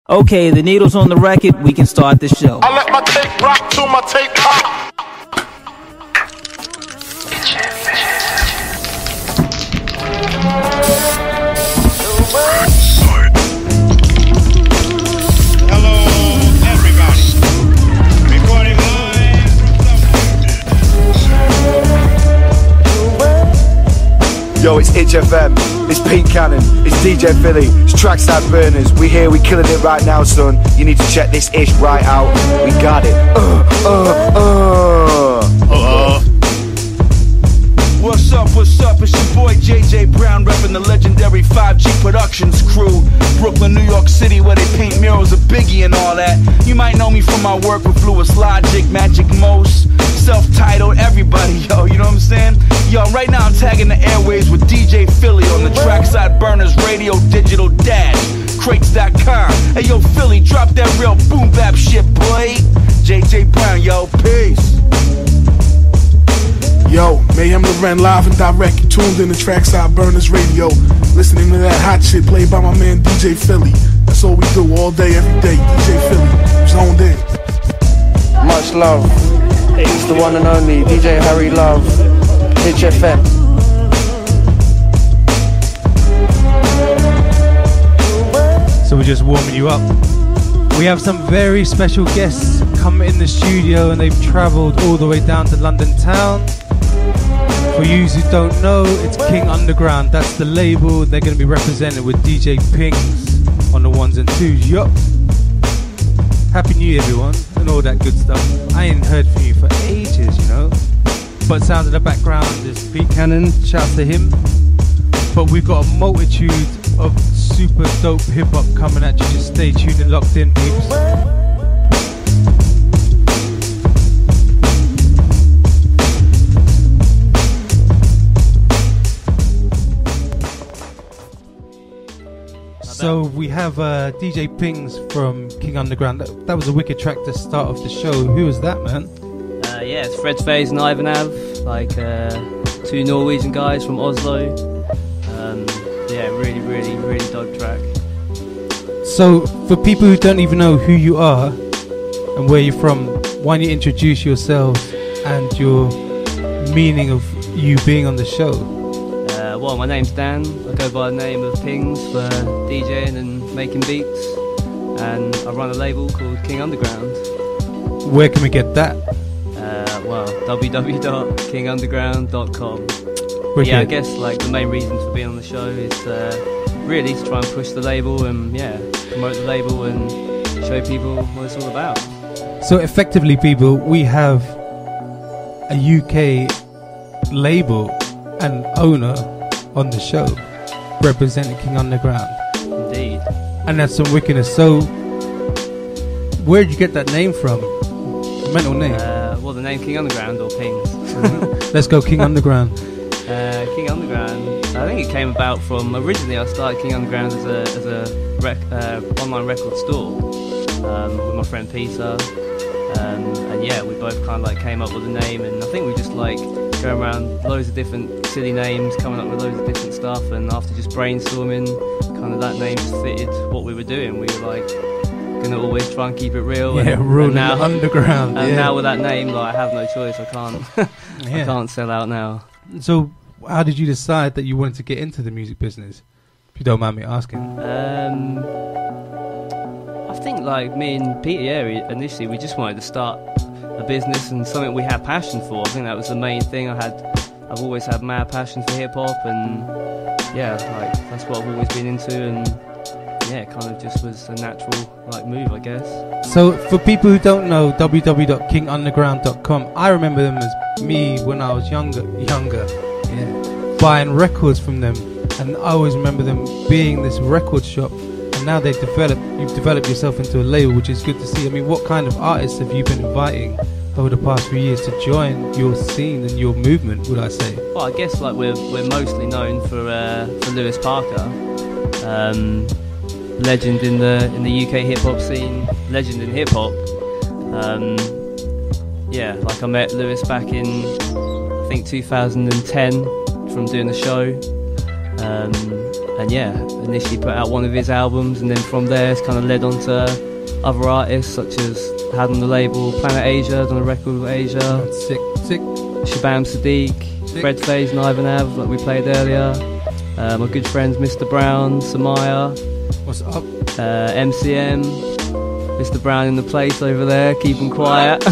Okay, the needle's on the record. We can start the show. I let my tape rock till my tape pop. Hello, everybody. Recording live from Yo, it's Itch FM, it's Pete Cannon, it's DJ Philly, it's Tracksideburners. We here, we killing it right now, son. You need to check this ish right out. We got it. What's up, what's up? It's your boy JJ Brown, repping the legendary 5G Productions crew. Brooklyn, New York City, where they paint murals of Biggie and all that. You might know me from my work with Lewis Logic, Magic Most, self-titled, everybody, yo, you know what I'm saying? Yo, right now I'm tagging the airwaves with DJ Philly on the Tracksideburners Radio Digital Dash, crates.com. Hey, yo, Philly, drop that real boom bap shit, boy. JJ Brown, yo, peace. Yo, Mayhem Loren live and direct. You tuned in to Tracksideburners Radio, listening to that hot shit played by my man DJ Philly. That's all we do all day, every day. DJ Philly, zoned in. Much love. It's the one and only DJ Harry Love, Itch FM. So we're just warming you up. We have some very special guests come in the studio, and they've travelled all the way down to London town. For you who don't know, it's King Underground. That's the label. They're going to be represented with DJ Pings on the ones and twos. Yup. Happy New Year, everyone, and all that good stuff. I ain't heard from you for ages, you know. But sounds in the background is Pete Cannon. Shouts to him. But we've got a multitude of super dope hip hop coming at you. Just stay tuned and locked in, peeps. So we have DJ Pings from King Underground. That was a wicked track to start off the show. Who was that, man? Yeah, it's Fred Faze and Ivan Av, like two Norwegian guys from Oslo. Yeah, really dope track. So for people who don't even know who you are and where you're from, why don't you introduce yourselves and your meaning of you being on the show? Well, my name's Dan. I go by the name of Pings for DJing and making beats, and I run a label called King Underground. Where can we get that? Well, www.kingunderground.com. Yeah, I guess like the main reason for being on the show is really to try and push the label and promote the label and show people what it's all about. So effectively, people, we have a UK label and owner on the show representing King Underground. Indeed. And that's some wickedness. So where did you get that name from? Mental name. Well, the name King Underground or Pings. Let's go King Underground. King Underground, I think it came about from, originally I started King Underground as a online record store with my friend Peter, and yeah, we both kind of like came up with a name, and I think we just like going around loads of different silly names, coming up with loads of different stuff, and after just brainstorming, kind of that name just fitted what we were doing. We were like gonna always try and keep it real. Yeah, and now Underground. And now with that name, like I have no choice. I can't. I can't sell out now. So, how did you decide that you wanted to get into the music business? If you don't mind me asking. I think like me and Peter, initially we just wanted to start a business and something we had passion for. I think that was the main thing. I've always had mad passion for hip hop, and yeah, like that's what I've always been into, and yeah, it kind of just was a natural like move, I guess. So for people who don't know, www.kingunderground.com, I remember them as me when I was younger, buying records from them, and I always remember them being this record shop, and now you've developed yourself into a label, which is good to see. I mean, what kind of artists have you been inviting over the past few years to join your scene and your movement, would I say? Well, I guess like we're mostly known for Lewis Parker, legend in the UK hip hop scene, legend in hip hop. Yeah, like I met Lewis back in I think 2010 from doing the show. yeah, initially put out one of his albums, and then from there it's kind of led on to other artists such as had on the label Planet Asia, done a record with Asia, Sick. Shabam Sadiq, Fred Faze and Ivan Av, like we played earlier. My good friends Mr. Brown, Samaya. What's up? MCM, Mr. Brown in the place over there, keeping quiet.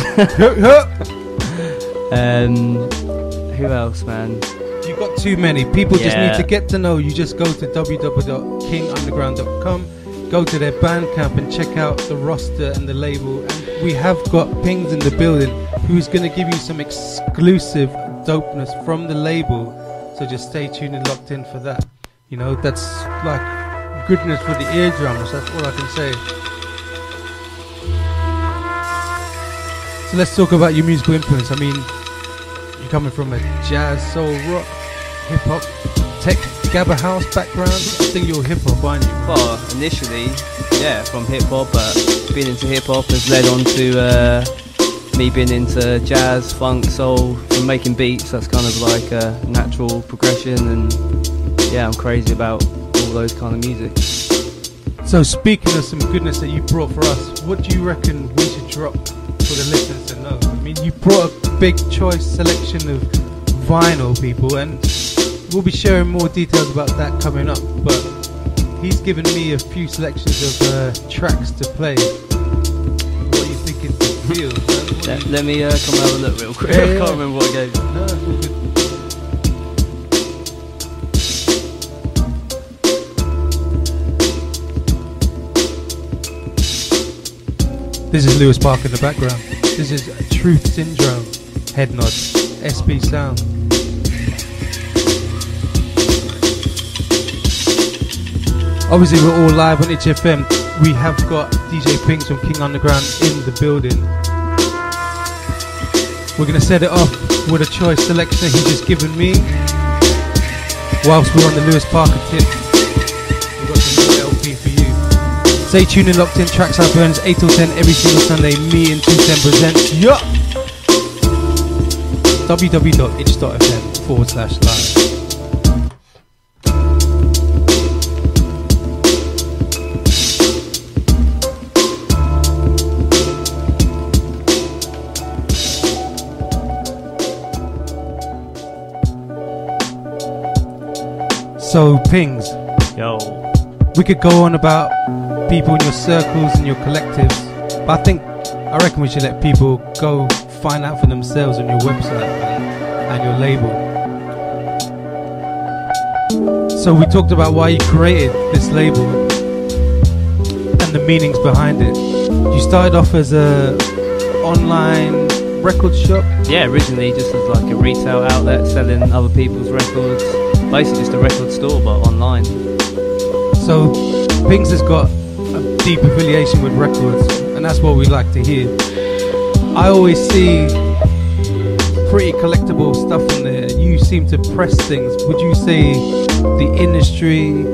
Who else, man? You got too many. People just need to get to know you. Just go to www.kingunderground.com, go to their Bandcamp and check out the roster and the label. And we have got Pings in the building who's going to give you some exclusive dopeness from the label. So just stay tuned and locked in for that. You know, that's like goodness for the eardrums. That's all I can say. So let's talk about your musical influence. I mean, you're coming from a jazz, soul, rock, hip-hop, tech, gabba house background. I think you're hip-hop, aren't you? Well, initially, yeah, from hip-hop, but being into hip-hop has led on to me being into jazz, funk, soul, from making beats. That's kind of like a natural progression, and yeah, I'm crazy about all those kind of music. So speaking of some goodness that you brought for us, what do you reckon we should drop for the listeners to know? I mean, you brought a big choice selection of vinyl, people, and we'll be sharing more details about that coming up, but he's given me a few selections of tracks to play. What are you thinking to feel? Let me come have a look real quick. I can't remember what I gave you. No, it's all good. This is Lewis Park in the background. This is Truth Syndrome, Head Nod, SB Sound. Obviously we're all live on HFM. We have got DJ Pings from King Underground in the building. We're going to set it off with a choice selection that he's just given me. Whilst we're on the Lewis Parker tip, we've got some more LP for you. Stay tuned and locked in. Tracksideburners 8 till 10 every single Sunday. Me and 210 presents. Yeah. www.itch.fm/live. So, Pings. Yo. We could go on about people in your circles and your collectives, but I reckon we should let people go find out for themselves on your website and your label. So we talked about why you created this label and the meanings behind it. You started off as a online record shop? Yeah, originally just as like a retail outlet selling other people's records. Basically just a record store but online. So Pings has got a deep affiliation with records, and that's what we like to hear. I always see pretty collectible stuff in there. You seem to press things. Would you say the industry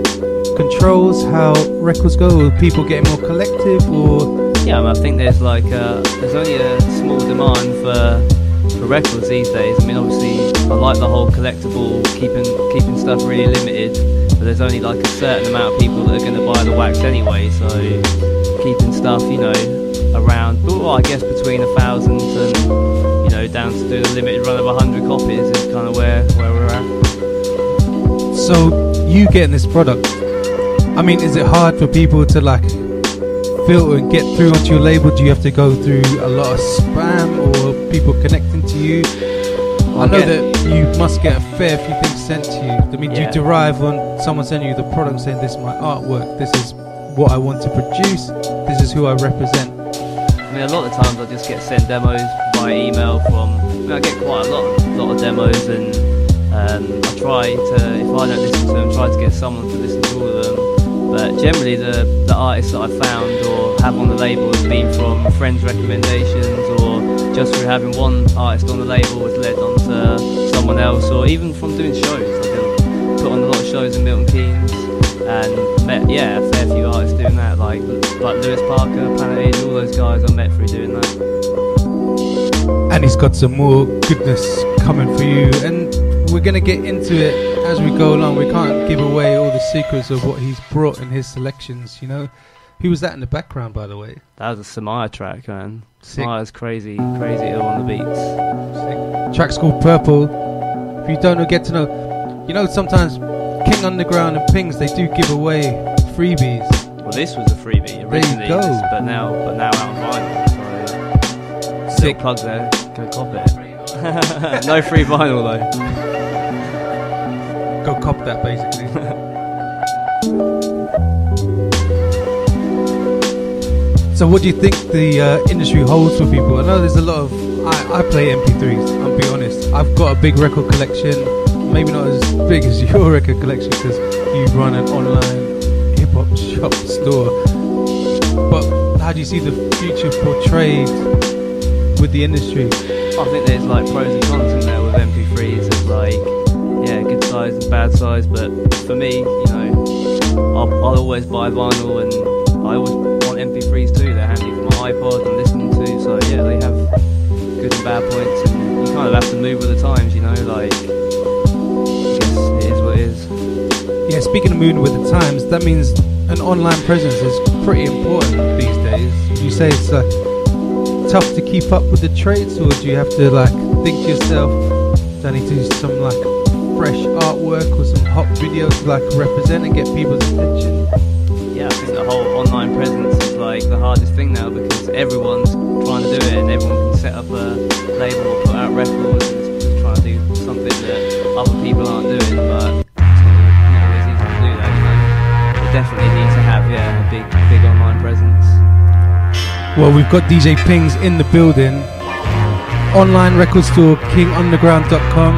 controls how records go? Are people getting more collective, or? Yeah, I think there's like there's only a small demand for records these days. I mean, obviously I like the whole collectible, keeping stuff really limited, but there's only like a certain amount of people that are going to buy the wax anyway, so keeping stuff, you know, around, well, I guess between 1,000 and, you know, down to doing a limited run of 100 copies is kind of where we're at. So you getting this product, I mean, is it hard for people to like filter and get through onto your label? Do you have to go through a lot of spam or people connecting to you? I know that you must get a fair few things sent to you. I mean, do you derive on someone sending you the product saying, this is my artwork, this is what I want to produce, this is who I represent? I mean, a lot of times I just get sent demos by email from, I mean, I get quite a lot of demos, and I try to, if I don't listen to them, try to get someone to listen to all of them. But generally the artists that I've found or have on the label have been from friends' recommendations, or just through having one artist on the label has led on to someone else, or even from doing shows. I've put on a lot of shows in Milton Keynes and met, a fair few artists doing that, like Lewis Parker, Planet Asia, all those guys I met through doing that. And he's got some more goodness coming for you. And we're going to get into it as we go along. We can't give away all the secrets of what he's brought in his selections, you know. Who was that in the background, by the way? That was a Samaya track, man. Sick. Samaya's crazy ill on the beats. Sick. Track's called Purple. If you don't know, get to know. You know, sometimes King Underground and Pings, they do give away freebies. Well, this was a freebie originally, there you go. but now out on vinyl. So Sick. plug there. Go cop it. No free vinyl though. Go cop that, basically. So what do you think the industry holds for people? I know there's a lot of... I play MP3s, I'll be honest. I've got a big record collection. Maybe not as big as your record collection because you run an online hip-hop shop store. But how do you see the future portrayed with the industry? I think there's like pros and cons in there with MP3s. There's like, yeah, good size and bad size. But for me, you know, I'll always buy vinyl, and I always want MP3s too. They're handy for my iPod and listening to. So yeah, they have good and bad points, and you kind of have to move with the times, you know. Like, I guess it is what it is. Yeah, speaking of moving with the times, that means an online presence is pretty important these days. Would you say it's tough to keep up with the trades, or do you have to like think to yourself, do I need to do some like fresh artwork or some hot videos to like represent and get people's attention? Yeah, I think the whole online presence is like the hardest thing now, because everyone's trying to do it, and everyone can set up a label or put out records and just trying to do something that other people aren't doing, but it's not always easy to do that, you know. But definitely need to have, yeah, a big online presence. Well, we've got DJ Pings in the building. Online record store, kingunderground.com.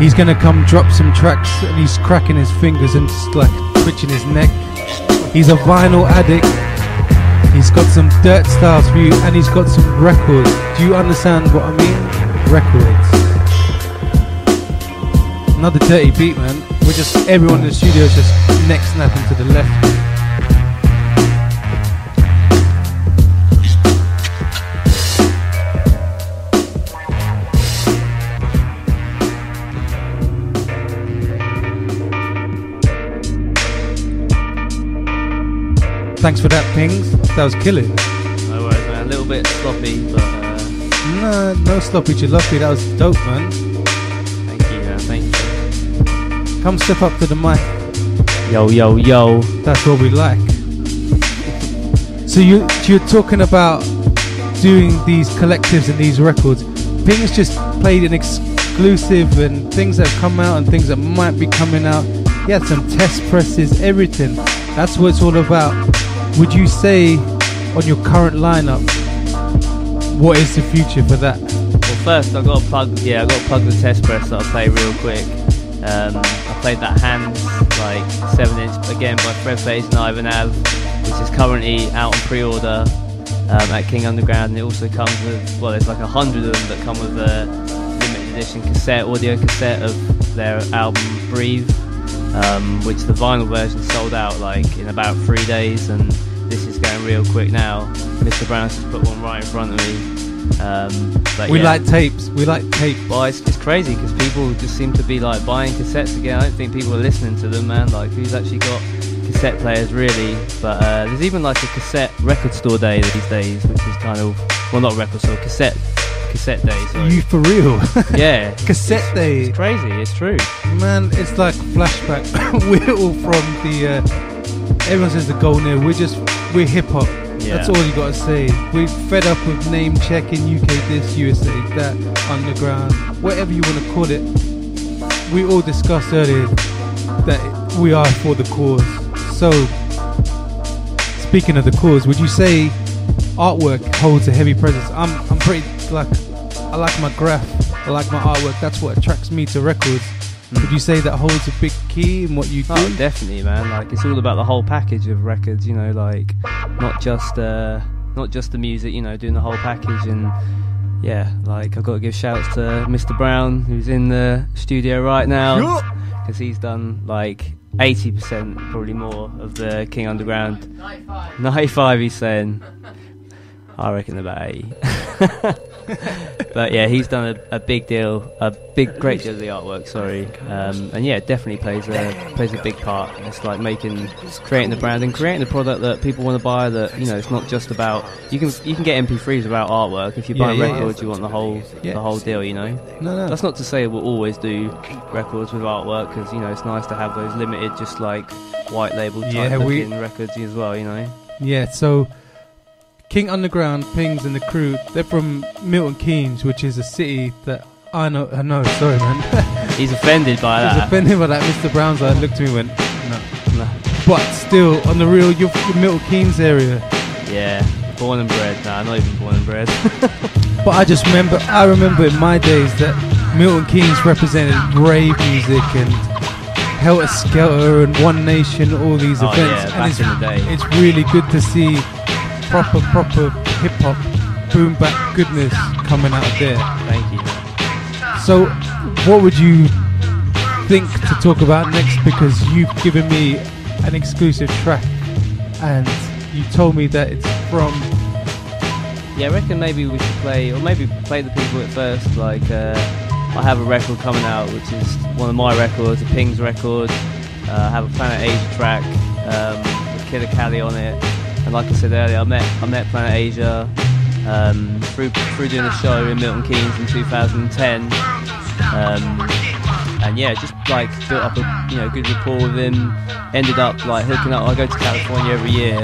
He's gonna come drop some tracks, and he's cracking his fingers and just like twitching his neck. He's a vinyl addict. He's got some dirt styles for you, and he's got some records. Do you understand what I mean? Records. Another dirty beat, man. We're just, everyone in the studio is just neck snapping to the left. Thanks for that, Pings. That was killing. No worries, man. A little bit sloppy, but no sloppy jalopy. That was dope, man. Thank you, man. Thank you. Come step up to the mic. Yo, yo, yo. That's what we like. So you're talking about doing these collectives and these records. Pings just played an exclusive and things that have come out and things that might be coming out. He had some test presses, everything. That's what it's all about. Would you say on your current lineup, what is the future for that? Well, first I got to plug the test press that I play real quick. I played that Hands, like 7-inch, again by Fred Page and Ivan Av, which is currently out on pre-order at King Underground. And it also comes with, well, there's like 100 of them that come with a limited edition audio cassette of their album Breathe. Which the vinyl version sold out like in about 3 days, and this is going real quick now. Mr. Brown's just put one right in front of me. We like tapes. Well, it's crazy because people just seem to be like buying cassettes again. I don't think people are listening to them, man. Like, who's actually got cassette players really? But there's even like a cassette record store day these days, which is kind of, well, not record store, cassette day. Sorry. You for real? Yeah. Cassette day. It's crazy. It's true. Man, it's like flashback. We're all from the. Everyone says the golden era. We're hip hop. Yeah. That's all you gotta say. We're fed up with name checking, UK this, USA that, underground, whatever you want to call it. We all discussed earlier that we are for the cause. So, speaking of the cause, would you say artwork holds a heavy presence? I'm pretty like, I like my graph, I like my artwork. That's what attracts me to records. Would you say that holds a big key in what you do? Oh, definitely, man. Like, it's all about the whole package of records, you know, like not just the music, you know, doing the whole package. And yeah, like, I've got to give shouts to Mr. Brown, who's in the studio right now, because he's done like 80%, probably more, of the King Underground. 95 he's saying. I reckon about 80. But yeah, he's done a great deal of the artwork. Sorry, and yeah, definitely plays a big part. It's like creating the brand and creating the product that people want to buy. That it's not just about you can get MP3s without artwork. If you buy records, you want the whole deal. No. That's not to say we'll always do records with artwork, because it's nice to have those limited, just like white label type looking records as well. Yeah. So King Underground, Pings and the crew, they're from Milton Keynes, which is a city that I know, sorry man. He's offended by that. He's offended by that. Mr. Brownside looked at me and went, no. But still, on the real, you're from Milton Keynes area. Yeah, born and bred. Nah, I'm not even born and bred. But I remember in my days that Milton Keynes represented rave music and Helter Skelter and One Nation, all these events. Yeah, back in the day. It's really good to see proper hip-hop, boom-bap goodness coming out of there. Thank you. So, what would you think to talk about next? Because you've given me an exclusive track, and you told me that it's from... Yeah, I reckon maybe we should play the people at first. Like, I have a record coming out, which is one of my records, a Pings record. I have a Planet Asia track with Killer Cali on it. And like I said earlier, I met Planet Asia through doing a show in Milton Keynes in 2010, and yeah, just like built up a good rapport with him. Ended up like hooking up. I go to California every year.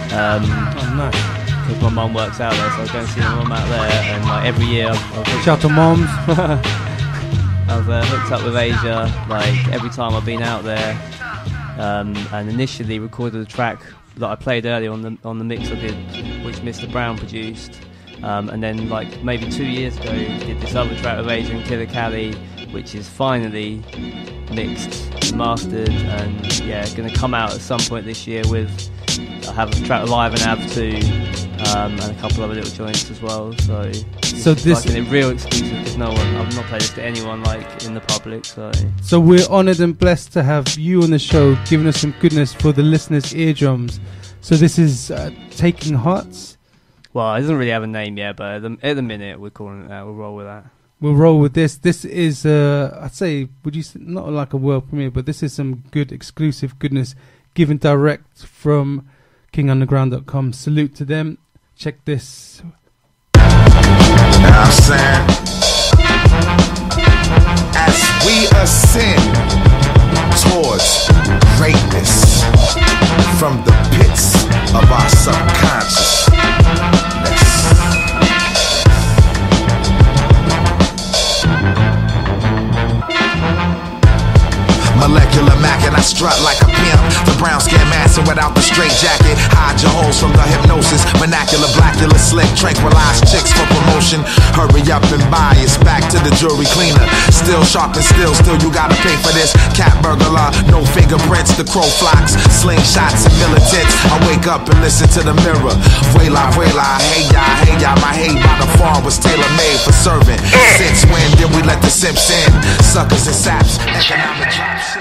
Nice. Because my mum works out there, so I go and see my mum out there, and like every year I've shout to moms. I've hooked up with Asia like every time I've been out there, and initially recorded a track that I played earlier on the mix I did, which Mr. Brown produced, and then like maybe 2 years ago did this other track with Asia and Killer Cali, which is finally mixed and mastered, and yeah, going to come out at some point this year with I have a track live and Av 2, and a couple other little joints as well. So this is like a real exclusive, because I've not played this to anyone like in the public. So we're honoured and blessed to have you on the show, giving us some goodness for the listeners' eardrums. So this is Taking Hearts. Well, it doesn't really have a name yet, but at the minute we're calling it that. We'll roll with that. We'll roll with this. This is, I'd say, would you say, not like a world premiere, but this is some good exclusive goodness given direct from KingUnderground.com. Salute to them. Check this. You know what I'm saying? As we ascend towards greatness from the pits of our subconscious, molecular Mac and I strut like a pimp. The brown skin master without the straight jacket. Hide your holes from the hypnosis. Vernacular, blackula, slick, tranquilize chicks for promotion. Hurry up and buy it's back to the jewelry cleaner. Still sharp and still you gotta pay for this. Cat burglar, no fingerprints, the crow flocks, slingshots and militants. I wake up and listen to the mirror. Vuela, hey ya, my hate by the far was tailor-made for serving. Since when did we let the simps in? Suckers and saps, economic drops.